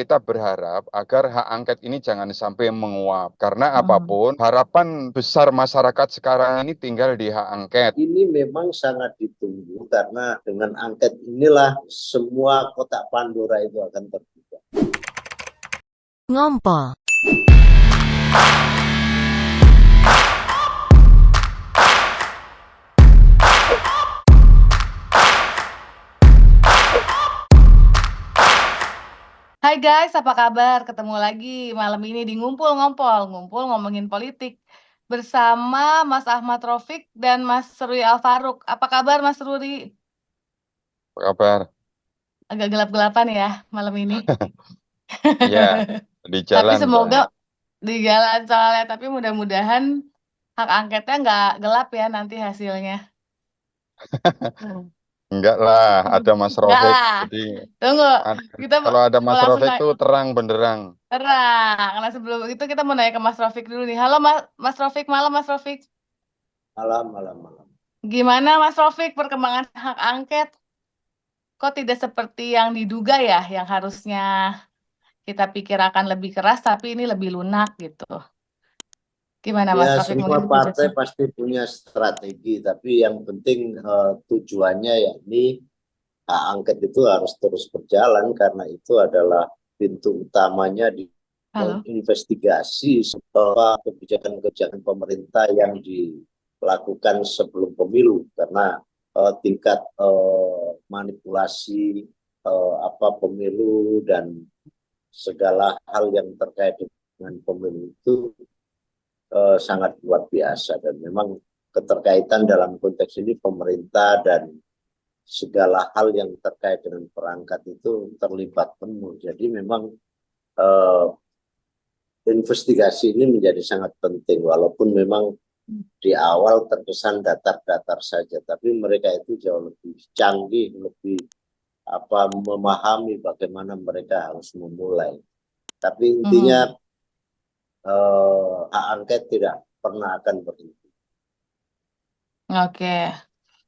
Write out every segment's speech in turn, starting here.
kita berharap agar hak angket ini jangan sampai menguap. Karena apapun, harapan besar masyarakat sekarang ini tinggal di hak angket. Ini memang sangat ditunggu karena dengan angket inilah semua kotak Pandora itu akan terbuka. Ngompol. Hai guys, apa kabar? Ketemu lagi malam ini di Ngumpul Ngompol, ngumpul ngomongin politik bersama Mas Ahmad Raufik dan Mas Ruri Alfaruk. Apa kabar Mas Ruri? Apa kabar? Agak gelap-gelapan ya malam ini. Ya, di Tapi jalan semoga soalnya. di jalan soalnya, tapi mudah-mudahan hak angketnya nggak gelap ya nanti hasilnya. Enggak lah, ada Mas Enggak Raufik. lah. Jadi Tunggu, kita kalau ada mau Mas langsung Raufik tuh terang benderang. terang. Nah, sebelum itu kita mau nanya ke Mas Raufik dulu nih. Halo Mas Raufik, malam Mas Raufik. Malam. Gimana Mas Raufik perkembangan hak angket? Kok tidak seperti yang diduga ya, yang harusnya kita pikir akan lebih keras, tapi ini lebih lunak gitu. Gimana Mas Ya, Raufik semua melihat partai situasinya? pasti punya strategi, tapi yang penting tujuannya yakni hak angket itu harus terus berjalan karena itu adalah pintu utamanya di Halo? menginvestigasi sebuah kebijakan-kebijakan pemerintah yang dilakukan sebelum pemilu karena tingkat manipulasi pemilu dan segala hal yang terkait dengan pemilu itu sangat luar biasa dan memang keterkaitan dalam konteks ini pemerintah dan segala hal yang terkait dengan perangkat itu terlibat penuh. Jadi memang investigasi ini menjadi sangat penting walaupun memang di awal terkesan datar-datar saja, tapi mereka itu jauh lebih canggih, lebih memahami bagaimana mereka harus memulai. Tapi intinya hak angket tidak pernah akan berhenti. Oke.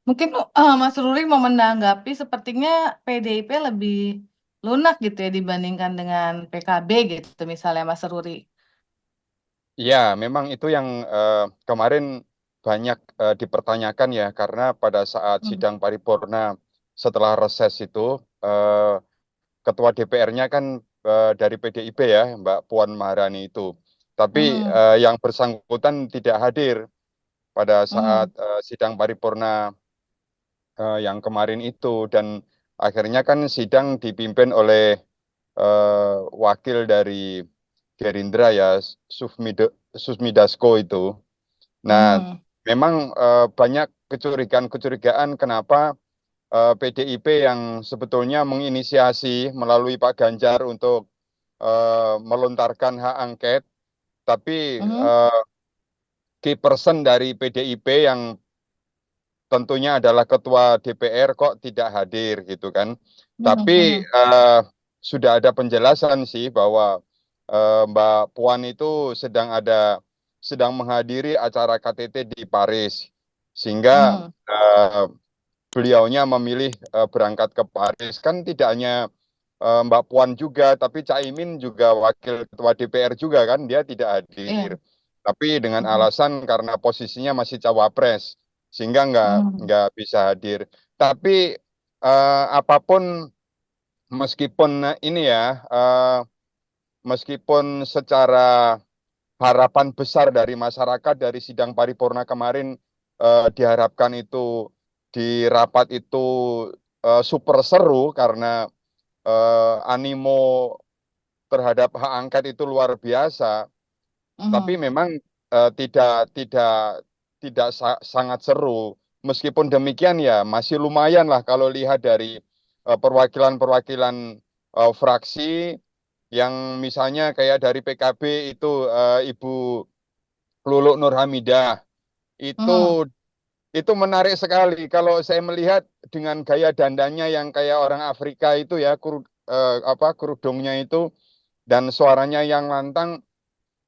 Mungkin Mas Ruri mau menanggapi sepertinya PDIP lebih lunak gitu ya dibandingkan dengan PKB gitu misalnya Mas Ruri. Ya, memang itu yang kemarin banyak dipertanyakan ya, karena pada saat sidang paripurna setelah reses itu, ketua DPR-nya kan dari PDIP ya, Mbak Puan Maharani itu. Tapi yang bersangkutan tidak hadir pada saat sidang paripurna yang kemarin itu, dan akhirnya kan sidang dipimpin oleh wakil dari Gerindra ya, Susmi Dasko itu. Nah, memang banyak kecurigaan kenapa PDIP yang sebetulnya menginisiasi melalui Pak Ganjar untuk melontarkan hak angket, tapi key person dari PDIP yang tentunya adalah ketua DPR kok tidak hadir gitu kan. Tapi sudah ada penjelasan sih bahwa Mbak Puan itu sedang menghadiri acara KTT di Paris, sehingga beliaunya memilih berangkat ke Paris. Kan tidak hanya Mbak Puan juga, tapi Caimin juga wakil ketua DPR juga kan, dia tidak hadir. Tapi dengan alasan karena posisinya masih cawapres, sehingga nggak bisa hadir. Tapi apapun, meskipun ini ya, meskipun secara harapan besar dari masyarakat dari sidang paripurna kemarin diharapkan itu di rapat itu super seru karena animo terhadap hak angket itu luar biasa. Tapi memang tidak sangat seru. Meskipun demikian ya masih lumayan lah kalau lihat dari perwakilan-perwakilan fraksi yang misalnya kayak dari PKB itu Ibu Luluk Nurhamidah itu menarik sekali kalau saya melihat dengan gaya dandannya yang kayak orang Afrika itu ya, kerudungnya itu dan suaranya yang lantang.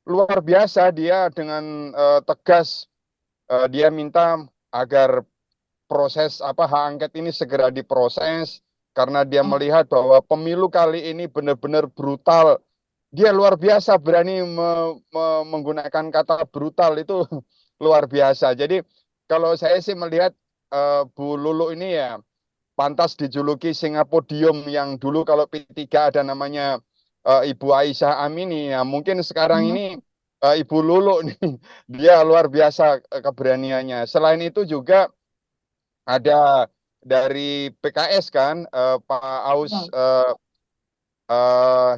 Luar biasa dia dengan tegas dia minta agar proses hak angket ini segera diproses karena dia melihat bahwa pemilu kali ini benar-benar brutal. Dia luar biasa berani menggunakan kata brutal itu luar biasa. Jadi kalau saya sih melihat Bu Lulu ini ya pantas dijuluki Singapodium, yang dulu kalau P3 ada namanya Ibu Aisyah Amini, ya mungkin sekarang ini Ibu Lulu nih, dia luar biasa keberaniannya. Selain itu juga ada dari PKS kan, Pak Aus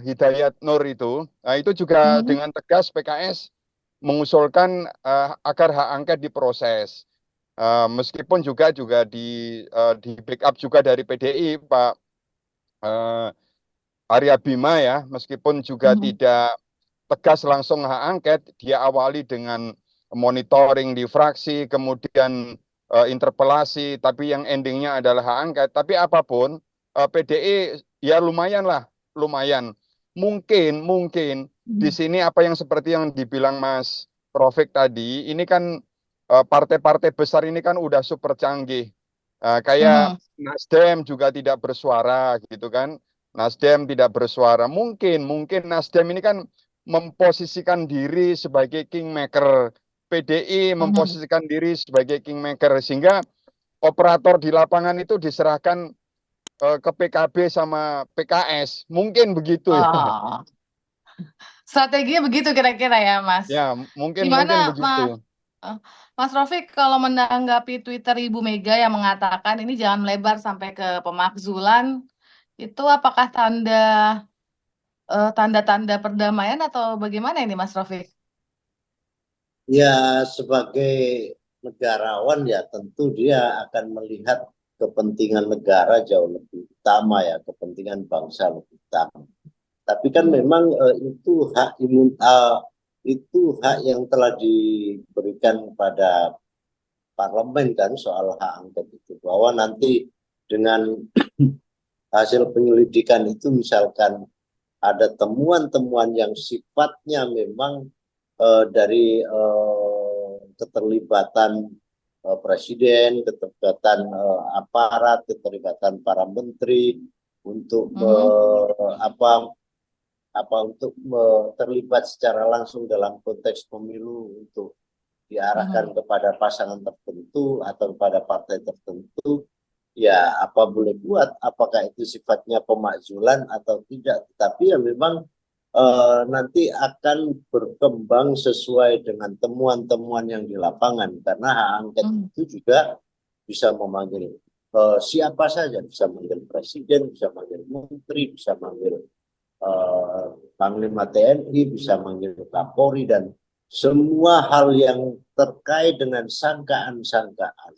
Hidayat Nur itu. Nah, itu juga dengan tegas PKS mengusulkan agar hak angket diproses. Meskipun juga di backup juga dari PDI Pak Arya Bima ya, meskipun juga tidak tegas langsung hak angket, dia awali dengan monitoring di fraksi, kemudian interpelasi, tapi yang endingnya adalah hak angket. Tapi apapun, PDI ya lumayan. Mungkin di sini apa yang seperti yang dibilang Mas Rofik tadi, ini kan partai-partai besar ini kan udah super canggih. Kayak Nasdem juga tidak bersuara gitu kan. Nasdem tidak bersuara. Mungkin Nasdem ini kan memposisikan diri sebagai kingmaker. PDI memposisikan diri sebagai kingmaker, sehingga operator di lapangan itu diserahkan ke PKB sama PKS. Mungkin begitu ya. Oh, strateginya begitu kira-kira ya, Mas. Ya, mungkin Gimana, begitu. Mas Rofik, kalau menanggapi Twitter Ibu Mega yang mengatakan ini jangan melebar sampai ke pemakzulan, itu apakah tanda-tanda perdamaian atau bagaimana ini, Mas Rofik? Ya, sebagai negarawan ya tentu dia akan melihat kepentingan negara jauh lebih utama ya, kepentingan bangsa lebih utama. Tapi kan memang itu hak yang telah diberikan pada parlemen kan soal hak angket itu, bahwa nanti dengan hasil penyelidikan itu misalkan ada temuan-temuan yang sifatnya memang dari keterlibatan presiden, keterlibatan aparat, keterlibatan para menteri untuk untuk terlibat secara langsung dalam konteks pemilu, untuk diarahkan kepada pasangan tertentu atau kepada partai tertentu, ya apa boleh buat, apakah itu sifatnya pemakzulan atau tidak. Tetapi ya memang nanti akan berkembang sesuai dengan temuan-temuan yang di lapangan, karena hak angket itu juga bisa memanggil siapa saja, bisa memanggil presiden, bisa memanggil menteri, bisa memanggil Panglima TNI, bisa memanggil Kapolri, dan semua hal yang terkait dengan sangkaan-sangkaan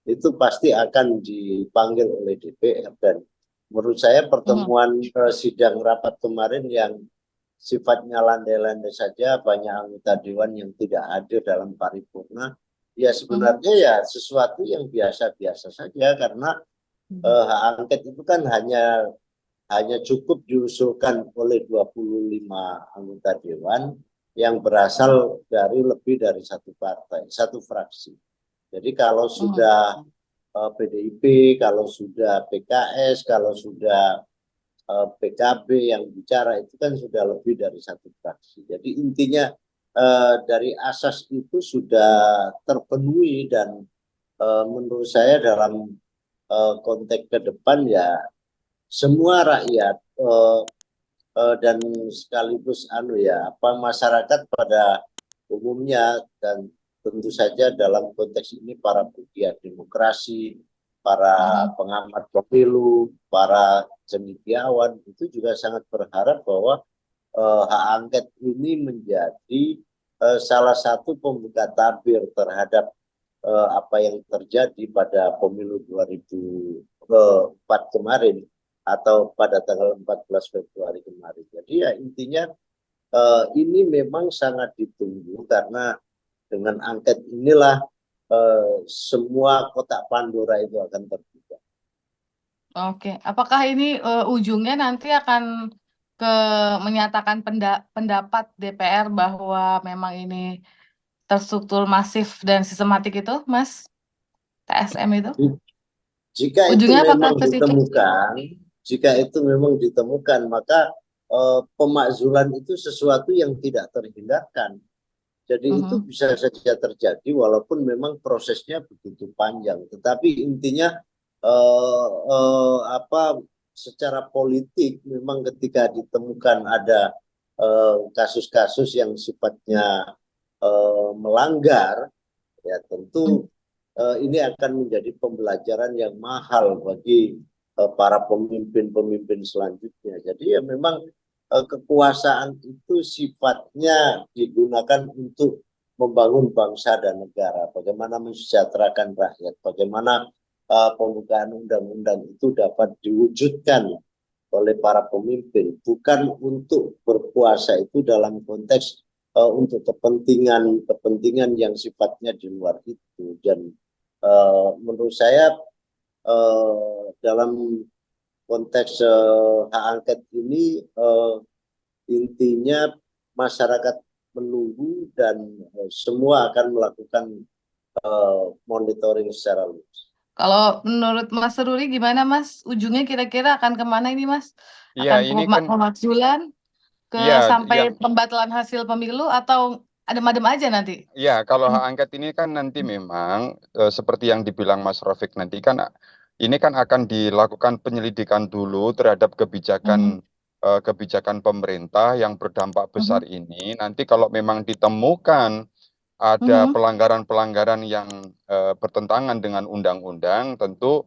itu pasti akan dipanggil oleh DPR. Dan menurut saya pertemuan sidang rapat kemarin yang sifatnya landai-landai saja, banyak anggota dewan yang tidak hadir dalam paripurna, ya sebenarnya ya sesuatu yang biasa-biasa saja, karena hak angket itu kan hanya cukup diusulkan oleh 25 anggota dewan yang berasal dari lebih dari satu partai, satu fraksi. Jadi kalau sudah PDIP, kalau sudah PKS, kalau sudah PKB yang bicara, itu kan sudah lebih dari satu fraksi. Jadi intinya dari asas itu sudah terpenuhi, dan menurut saya dalam konteks ke depan ya semua rakyat dan sekaligus masyarakat pada umumnya, dan tentu saja dalam konteks ini para pegiat demokrasi, para pengamat pemilu, para cendekiawan, itu juga sangat berharap bahwa hak angket ini menjadi salah satu pembuka tabir terhadap apa yang terjadi pada pemilu 2004 kemarin, atau pada tanggal 14 Februari kemarin. Jadi ya intinya ini memang sangat ditunggu, karena dengan angket inilah semua kotak Pandora itu akan terbuka. Oke, apakah ini ujungnya nanti akan menyatakan pendapat DPR bahwa memang ini terstruktur masif dan sistematik itu, Mas? TSM itu? Jika itu Ujungnya apakah memang ke situ? ditemukan, maka pemakzulan itu sesuatu yang tidak terhindarkan. Jadi itu Mhm. bisa saja terjadi walaupun memang prosesnya begitu panjang. Tetapi intinya secara politik memang ketika ditemukan ada kasus-kasus yang sifatnya melanggar, ya tentu ini akan menjadi pembelajaran yang mahal bagi para pemimpin-pemimpin selanjutnya. Jadi ya memang kekuasaan itu sifatnya digunakan untuk membangun bangsa dan negara, bagaimana mensejahterakan rakyat, bagaimana pembukaan undang-undang itu dapat diwujudkan oleh para pemimpin, bukan untuk berkuasa itu dalam konteks untuk kepentingan yang sifatnya di luar itu. Dan menurut saya dalam konteks hak angket ini intinya masyarakat menunggu dan semua akan melakukan monitoring secara luas. Kalau menurut Mas Ruri gimana Mas? Ujungnya kira-kira akan kemana ini Mas? Iya, Akan ini kan pemakzulan ke iya yang sampai pembatalan hasil pemilu atau adem-adem aja nanti? ya kalau Hmm. hak angket ini kan nanti memang seperti yang dibilang Mas Rafiq nanti kan ini kan akan dilakukan penyelidikan dulu terhadap Mhm. kebijakan pemerintah yang berdampak besar Mhm. ini. Nanti kalau memang ditemukan ada Mhm. pelanggaran-pelanggaran yang bertentangan dengan undang-undang, tentu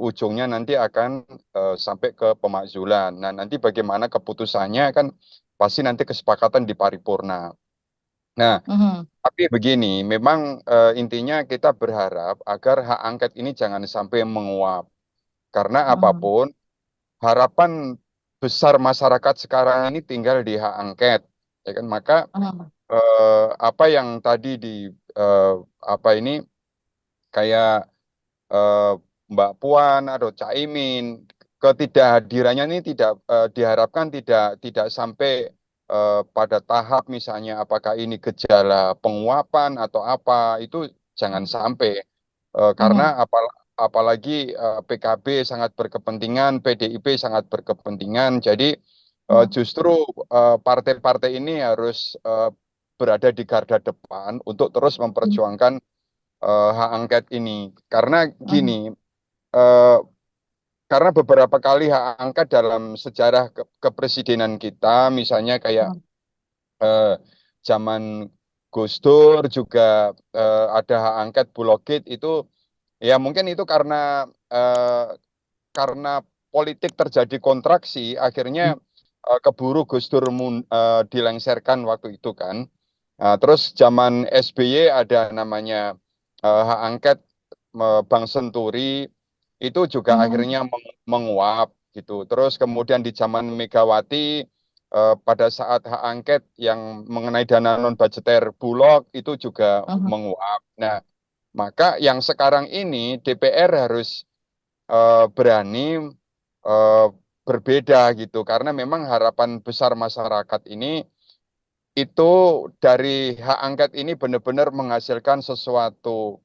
ujungnya nanti akan sampai ke pemakzulan. Nah, nanti bagaimana keputusannya kan pasti nanti kesepakatan di paripurna. Nah, Mhm. tapi begini, memang intinya kita berharap agar hak angket ini jangan sampai menguap. Karena Mhm. apapun, harapan besar masyarakat sekarang ini tinggal di hak angket. Ya kan? Maka Mhm. apa yang tadi eh, apa ini kayak eh, Mbak Puan atau Caimin ketidakhadirannya ini tidak diharapkan tidak sampai pada tahap misalnya apakah ini gejala penguapan atau apa itu jangan sampai. Karena Mhm. apalagi PKB sangat berkepentingan, PDIP sangat berkepentingan, jadi Mhm. justru partai-partai ini harus berada di garda depan untuk terus memperjuangkan hak angket ini. Karena gini, Mhm. eh, karena beberapa kali hak angket dalam sejarah kepresidenan kita, misalnya kayak Mhm. eh, zaman Gus Dur juga ada hak angket Bulog Gate itu, ya mungkin itu karena politik terjadi kontraksi, akhirnya keburu Gus Dur dilengsarkan waktu itu kan. Nah, terus zaman SBY ada namanya hak angket Bank Senturi itu juga Mhm. akhirnya menguap gitu. Terus kemudian di zaman Megawati pada saat hak angket yang mengenai dana non budgeter Bulog itu juga Mhm. menguap. Nah, maka yang sekarang ini DPR harus berani eh, berbeda gitu karena memang harapan besar masyarakat ini itu dari hak angket ini benar-benar menghasilkan sesuatu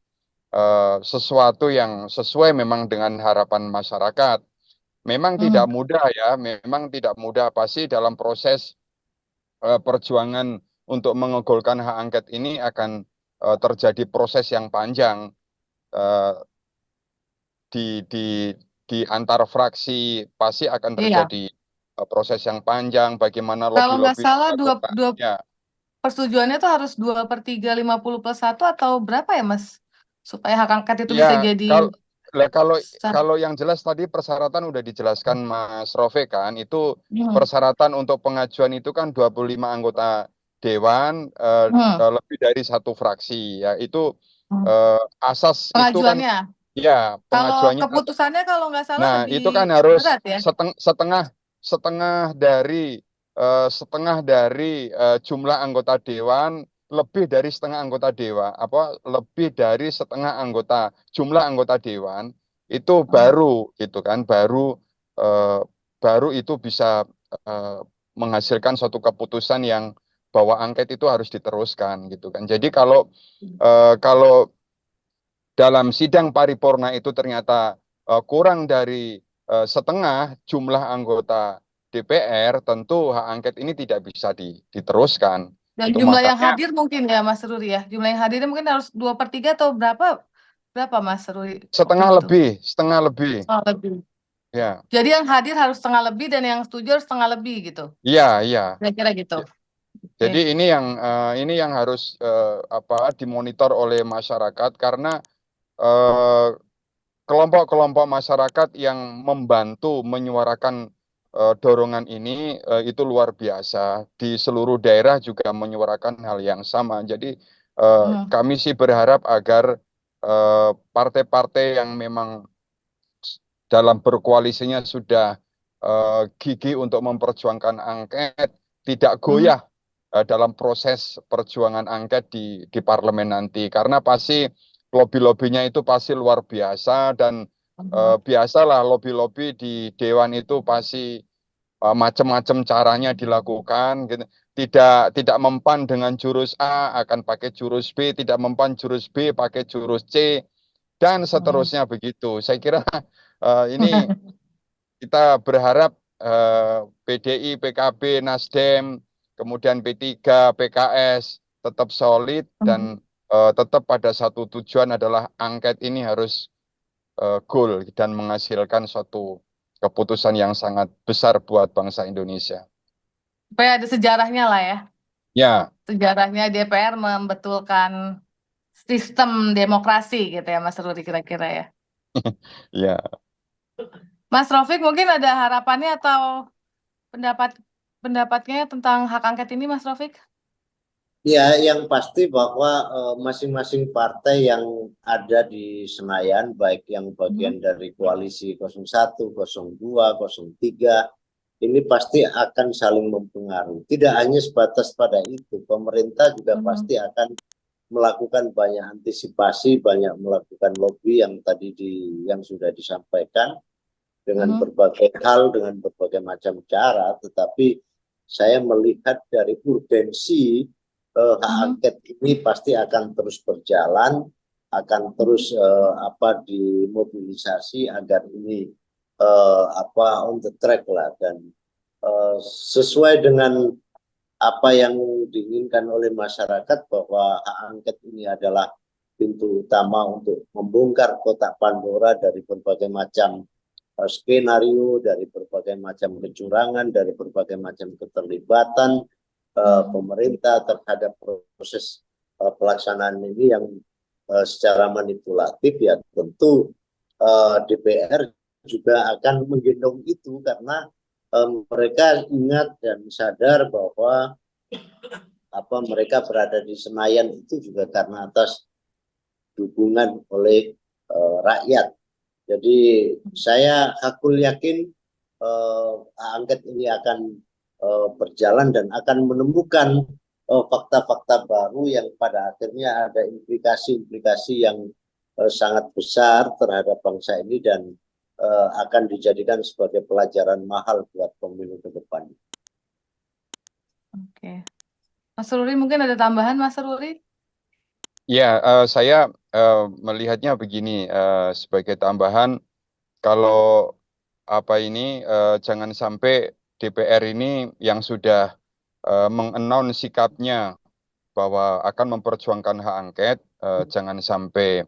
yang sesuai memang dengan harapan masyarakat. Memang tidak Mhm. mudah ya, memang tidak mudah pasti dalam proses perjuangan untuk menggolkan hak angket ini akan terjadi proses yang panjang eh, di di antar fraksi pasti akan Iya. terjadi proses yang panjang. Bagaimana Kalau nggak lobby-lobby salah dilakukan? dua Ya, persetujuannya tuh harus 2/3 50+1 atau berapa ya Mas? Supaya hak angket itu ya bisa jadi kalau kalau sah. kalau yang jelas tadi persyaratan udah dijelaskan Mas Rofe kan, itu Mhm. persyaratan untuk pengajuan itu kan 25 anggota dewan Mhm. lebih dari satu fraksi ya itu Mhm. eh, asas itu kan Pengajuannya. ya Kalau pengajuannya. keputusannya kalau nggak salah Nah, lebih itu kan harus berat ya. setengah setengah dari setengah dari jumlah anggota dewan, lebih dari setengah anggota dewan, apa lebih dari setengah jumlah anggota dewan itu Mhm. baru gitu kan, eh, baru itu bisa eh, menghasilkan suatu keputusan yang bahwa angket itu harus diteruskan gitu kan. Jadi kalau kalau dalam sidang paripurna itu ternyata kurang dari setengah jumlah anggota DPR, tentu hak angket ini tidak bisa diteruskan. Dan Itu jumlah yang makanya hadir mungkin ya Mas Ruri ya. Jumlah yang hadirnya mungkin harus 2/3 atau berapa Mas Ruri waktu itu? setengah lebih, Setengah lebih. ya, Jadi yang hadir harus setengah lebih dan yang setuju harus setengah lebih gitu. iya, iya. Kira-kira gitu. Jadi Oke. ini yang harus dimonitor oleh masyarakat karena eh, kelompok-kelompok masyarakat yang membantu menyuarakan dorongan ini itu luar biasa. Di seluruh daerah juga menyuarakan hal yang sama. Jadi Hmm. kami sih berharap agar partai-partai yang memang dalam berkoalisinya sudah gigih untuk memperjuangkan angket, tidak Hmm. goyah dalam proses perjuangan angket di parlemen nanti. Karena pasti lobby-lobbynya itu pasti luar biasa dan Hmm. biasalah lobby-lobby di dewan itu pasti macam-macam caranya dilakukan gitu. Tidak mempan dengan jurus A akan pakai jurus B, tidak mempan jurus B pakai jurus C dan Hmm. seterusnya begitu. Saya kira ini kita berharap PDI, PKB, Nasdem, kemudian P3, PKS tetap solid Hmm. dan tetap pada satu tujuan adalah angket ini harus goal dan menghasilkan suatu keputusan yang sangat besar buat bangsa Indonesia. Supaya ada sejarahnya lah ya. Ya, Sejarahnya DPR membetulkan sistem demokrasi gitu ya Mas Ruri kira-kira ya. ya. Mas Rofik mungkin ada harapannya atau pendapat pendapatnya tentang hak angket ini Mas Rofik? Ya, yang pasti bahwa masing-masing partai yang ada di Senayan, baik yang bagian Hmm. dari koalisi 01, 02, 03, ini pasti akan saling mempengaruhi. Tidak hanya sebatas pada itu, pemerintah juga Hmm. pasti akan melakukan banyak antisipasi, banyak melakukan lobby yang tadi yang sudah disampaikan dengan Hmm. berbagai hal, dengan berbagai macam cara, tetapi saya melihat dari urgensi hak Hmm. angket ini pasti akan terus berjalan, akan terus dimobilisasi agar ini on the track lah dan sesuai dengan apa yang diinginkan oleh masyarakat bahwa hak angket ini adalah pintu utama untuk membongkar kotak Pandora dari berbagai macam skenario, dari berbagai macam kecurangan, dari berbagai macam keterlibatan Hmm. pemerintah terhadap proses pelaksanaan ini yang secara manipulatif. Ya tentu DPR juga akan menggendong itu karena mereka ingat dan sadar bahwa mereka berada di Senayan itu juga karena atas dukungan oleh rakyat. Jadi saya hakul yakin angket ini akan berjalan dan akan menemukan fakta-fakta baru yang pada akhirnya ada implikasi-implikasi yang sangat besar terhadap bangsa ini dan akan dijadikan sebagai pelajaran mahal buat pemilu ke depan. Oke. Mas Ruri mungkin ada tambahan Mas Ruri? Ya, saya melihatnya begini sebagai tambahan, kalau jangan sampai DPR ini yang sudah mengannounce sikapnya bahwa akan memperjuangkan hak angket, jangan sampai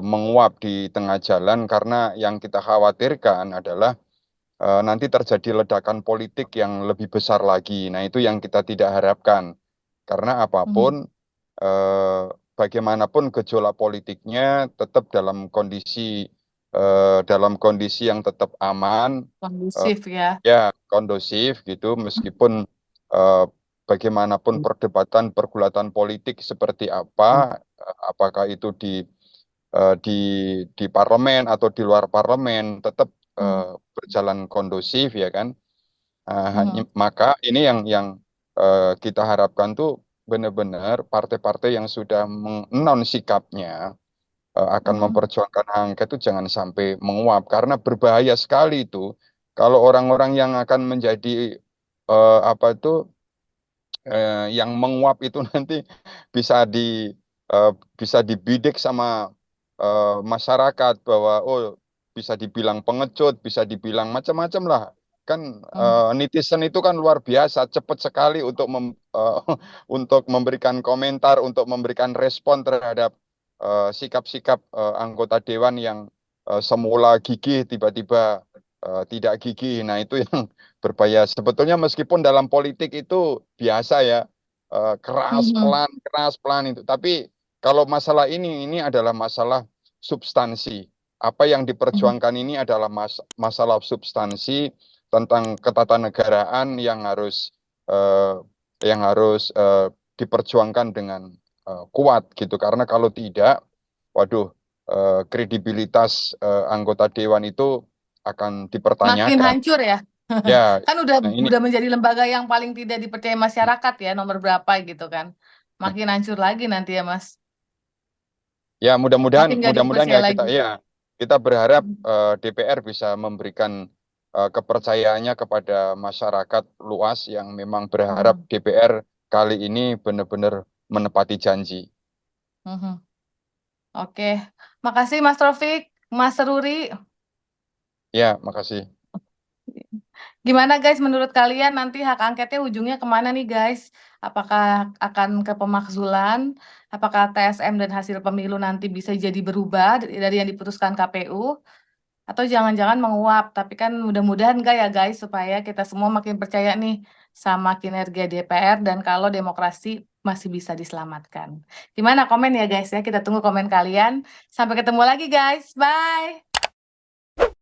menguap di tengah jalan karena yang kita khawatirkan adalah nanti terjadi ledakan politik yang lebih besar lagi. Nah, itu yang kita tidak harapkan. Karena Hmm. apapun, eh, bagaimanapun gejolak politiknya tetap dalam kondisi yang tetap aman, eh, Kondusif ya. ya kondusif gitu, meskipun eh, bagaimanapun perdebatan pergulatan politik seperti apa, apakah itu eh, di di parlemen atau di luar parlemen, tetap Hmm. berjalan kondusif ya kan. Hmm. Maka ini yang kita harapkan tuh benar-benar partai-partai yang sudah mengon sikapnya akan Hmm. memperjuangkan hak angket itu jangan sampai menguap karena berbahaya sekali itu kalau orang-orang yang akan menjadi apa itu yang menguap itu nanti bisa di bisa dibidik sama masyarakat bahwa oh bisa dibilang pengecut, bisa dibilang macam-macam lah. Kan Hmm. netizen itu kan luar biasa, cepat sekali untuk untuk memberikan komentar, untuk memberikan respon terhadap sikap-sikap anggota dewan yang semula gigih tiba-tiba tidak gigih. Nah, itu yang berbahaya. Sebetulnya meskipun dalam politik itu biasa ya, Mhm. keras pelan itu. Tapi kalau masalah ini adalah masalah substansi. Apa yang Mhm. diperjuangkan ini adalah masalah substansi tentang ketatanegaraan eh, yang harus diperjuangkan dengan kuat gitu. Karena kalau tidak, waduh, kredibilitas anggota dewan itu akan Makin dipertanyakan. hancur ya. Ya, Kan udah nah ini udah menjadi lembaga yang paling tidak dipercaya masyarakat ya, nomor berapa gitu kan. Makin hancur lagi nanti ya, Mas. ya mudah-mudahan Makin nggak mudah-mudahan dipercaya ya lagi. kita berharap DPR bisa memberikan kepercayaannya kepada masyarakat luas yang memang berharap Mhm. DPR kali ini benar-benar menepati janji. Mhm. Oke, makasih Mas Taufik, Mas Ruri. Ya, makasih. Gimana guys, menurut kalian nanti hak angketnya ujungnya kemana nih guys? Apakah akan ke pemakzulan? Apakah TSM dan hasil pemilu nanti bisa jadi berubah dari yang diputuskan KPU? Atau jangan-jangan menguap? Tapi kan mudah-mudahan enggak ya guys, supaya kita semua makin percaya nih sama kinerja DPR dan kalau demokrasi masih bisa diselamatkan. Gimana komen ya guys ya? Kita tunggu komen kalian. Sampai ketemu lagi guys. Bye!